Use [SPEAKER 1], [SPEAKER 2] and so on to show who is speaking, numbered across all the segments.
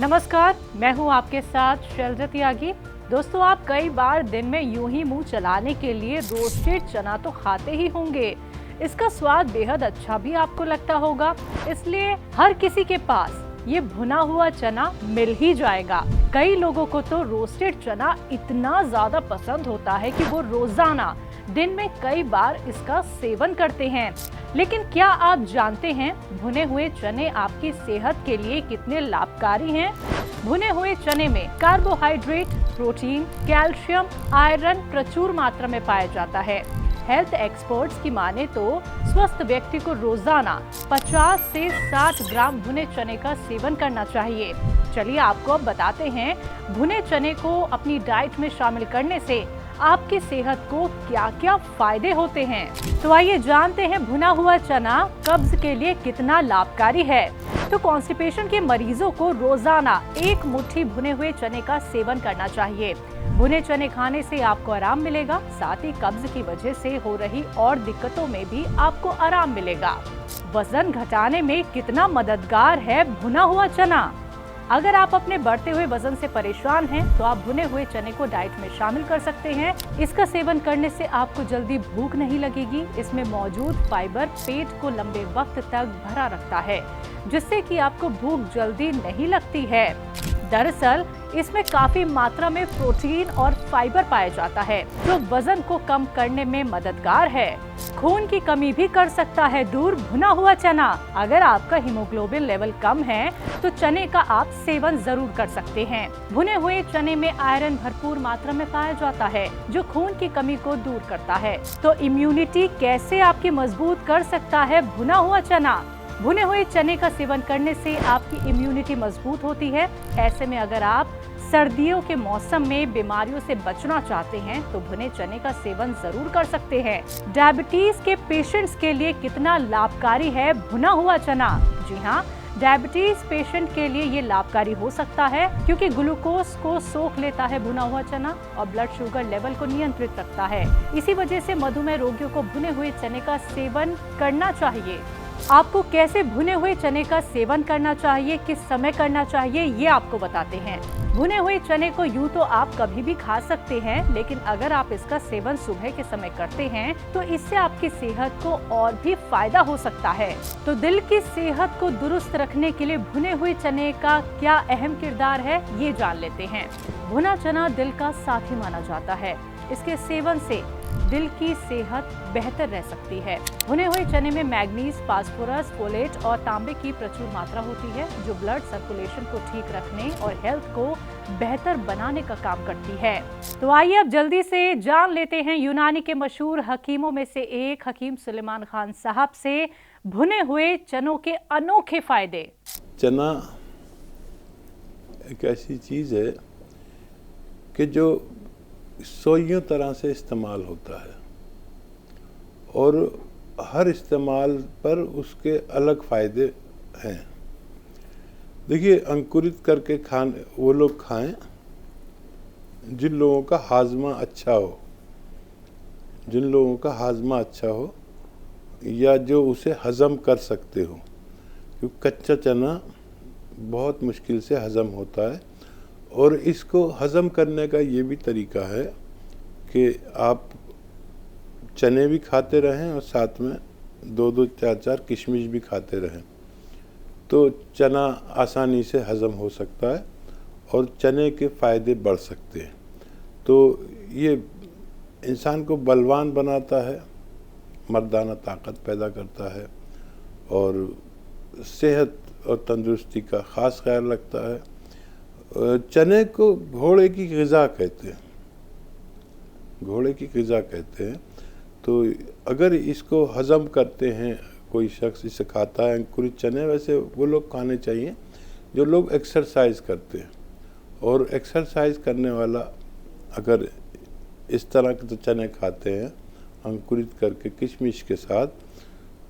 [SPEAKER 1] नमस्कार, मैं हूं आपके साथ शैलजा त्यागी। दोस्तों, आप कई बार दिन में यूं ही मुंह चलाने के लिए रोस्टेड चना तो खाते ही होंगे। इसका स्वाद बेहद अच्छा भी आपको लगता होगा, इसलिए हर किसी के पास ये भुना हुआ चना मिल ही जाएगा। कई लोगों को तो रोस्टेड चना इतना ज्यादा पसंद होता है कि वो रोजाना दिन में कई बार इसका सेवन करते हैं। लेकिन क्या आप जानते हैं भुने हुए चने आपकी सेहत के लिए कितने लाभकारी हैं? भुने हुए चने में कार्बोहाइड्रेट, प्रोटीन, कैल्शियम, आयरन प्रचुर मात्रा में पाया जाता है। हेल्थ एक्सपर्ट्स की माने तो स्वस्थ व्यक्ति को रोजाना 50 से 60 ग्राम भुने चने का सेवन करना चाहिए। चलिए आपको अब बताते हैं भुने चने को अपनी डाइट में शामिल करने से आपकी सेहत को क्या क्या फायदे होते हैं। तो आइए जानते हैं भुना हुआ चना कब्ज के लिए कितना लाभकारी है। तो कॉन्स्टिपेशन के मरीजों को रोजाना एक मुट्ठी भुने हुए चने का सेवन करना चाहिए। भुने चने खाने से आपको आराम मिलेगा, साथ ही कब्ज की वजह से हो रही और दिक्कतों में भी आपको आराम मिलेगा। वजन घटाने में कितना मददगार है भुना हुआ चना। अगर आप अपने बढ़ते हुए वजन से परेशान हैं, तो आप भुने हुए चने को डाइट में शामिल कर सकते हैं। इसका सेवन करने से आपको जल्दी भूख नहीं लगेगी। इसमें मौजूद फाइबर पेट को लंबे वक्त तक भरा रखता है, जिससे कि आपको भूख जल्दी नहीं लगती है। दरअसल इसमें काफी मात्रा में प्रोटीन और फाइबर पाया जाता है, जो वजन को कम करने में मददगार है। खून की कमी भी कर सकता है दूर भुना हुआ चना। अगर आपका हीमोग्लोबिन लेवल कम है, तो चने का आप सेवन जरूर कर सकते हैं। भुने हुए चने में आयरन भरपूर मात्रा में पाया जाता है, जो खून की कमी को दूर करता है। तो इम्यूनिटी कैसे आपकी मजबूत कर सकता है भुना हुआ चना? भुने हुए चने का सेवन करने से आपकी इम्यूनिटी मजबूत होती है। ऐसे में अगर आप सर्दियों के मौसम में बीमारियों से बचना चाहते हैं, तो भुने चने का सेवन जरूर कर सकते हैं। डायबिटीज के पेशेंट्स के लिए कितना लाभकारी है भुना हुआ चना? जी हाँ, डायबिटीज पेशेंट के लिए ये लाभकारी हो सकता है, क्योंकि ग्लूकोज को सोख लेता है भुना हुआ चना और ब्लड शुगर लेवल को नियंत्रित रखता है। इसी वजह से मधुमेह रोगियों को भुने हुए चने का सेवन करना चाहिए। आपको कैसे भुने हुए चने का सेवन करना चाहिए, किस समय करना चाहिए, ये आपको बताते हैं। भुने हुए चने को यूं तो आप कभी भी खा सकते हैं, लेकिन अगर आप इसका सेवन सुबह के समय करते हैं, तो इससे आपकी सेहत को और भी फायदा हो सकता है। तो दिल की सेहत को दुरुस्त रखने के लिए भुने हुए चने का क्या अहम किरदार है, ये जान लेते हैं। भुना चना दिल का साथी माना जाता है। इसके सेवन से दिल की सेहत बेहतर रह सकती है। भुने हुए चने में मैग्नीज, फास्फोरस, फोलेट और तांबे की प्रचुर मात्रा होती है, जो ब्लड सर्कुलेशन को ठीक रखने और हेल्थ को बेहतर बनाने का काम करती है। तो आइए अब जल्दी से जान लेते हैं यूनानी के मशहूर हकीमों में से एक हकीम सुलेमान खान साहब से भुने हुए चनों के अनोखे फायदे।
[SPEAKER 2] चना एक ऐसी चीज़ है कि जो सोइयों तरह से इस्तेमाल होता है और हर इस्तेमाल पर उसके अलग फ़ायदे हैं। देखिए, अंकुरित करके खाने वो लोग खाएं जिन लोगों का हाजमा अच्छा हो, जिन लोगों का हाजमा अच्छा हो या जो उसे हज़म कर सकते हो, क्योंकि कच्चा चना बहुत मुश्किल से हज़म होता है। और इसको हज़म करने का ये भी तरीका है कि आप चने भी खाते रहें और साथ में 2-2, 4-4 किशमिश भी खाते रहें, तो चना आसानी से हज़म हो सकता है और चने के फ़ायदे बढ़ सकते हैं। तो ये इंसान को बलवान बनाता है, मर्दाना ताकत पैदा करता है और सेहत और तंदुरुस्ती का ख़ास ख्याल रखता है। चने को घोड़े की ग़िज़ा कहते हैं, घोड़े की ग़िज़ा कहते हैं। तो अगर इसको हज़म करते हैं, कोई शख्स इसे खाता है अंकुरित चने, वैसे वो लोग खाने चाहिए जो लोग एक्सरसाइज करते हैं। और एक्सरसाइज करने वाला अगर इस तरह के चने खाते हैं अंकुरित करके किशमिश के साथ,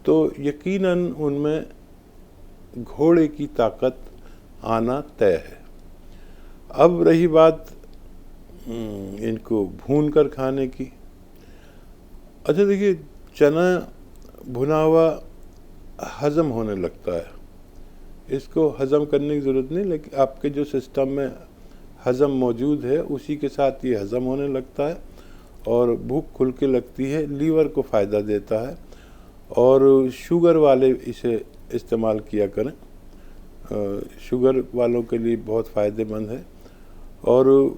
[SPEAKER 2] तो यकीनन उनमें घोड़े की ताकत आना तय है। अब रही बात इनको भून कर खाने की। अच्छा, देखिए, चना भुना हुआ हज़म होने लगता है, इसको हज़म करने की ज़रूरत नहीं, लेकिन आपके जो सिस्टम में हज़म मौजूद है उसी के साथ ये हज़म होने लगता है और भूख खुल के लगती है, लीवर को फ़ायदा देता है। और शुगर वाले इसे इस्तेमाल किया करें, शुगर वालों के लिए बहुत फ़ायदेमंद है। और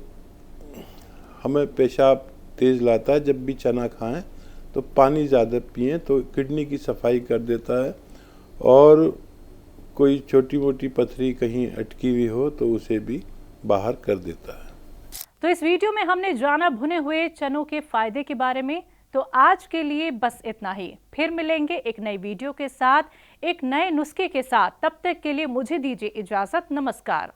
[SPEAKER 2] हमें पेशाब तेज़ लाता है, जब भी चना खाएं तो पानी ज़्यादा पिएं तो किडनी की सफाई कर देता है। और कोई छोटी मोटी पथरी कहीं अटकी हुई हो तो उसे भी बाहर कर देता है।
[SPEAKER 1] तो इस वीडियो में हमने जाना भुने हुए चनों के फायदे के बारे में। तो आज के लिए बस इतना ही। फिर मिलेंगे एक नई वीडियो के साथ, एक नए नुस्खे के साथ। तब तक के लिए मुझे दीजिए इजाजत। नमस्कार।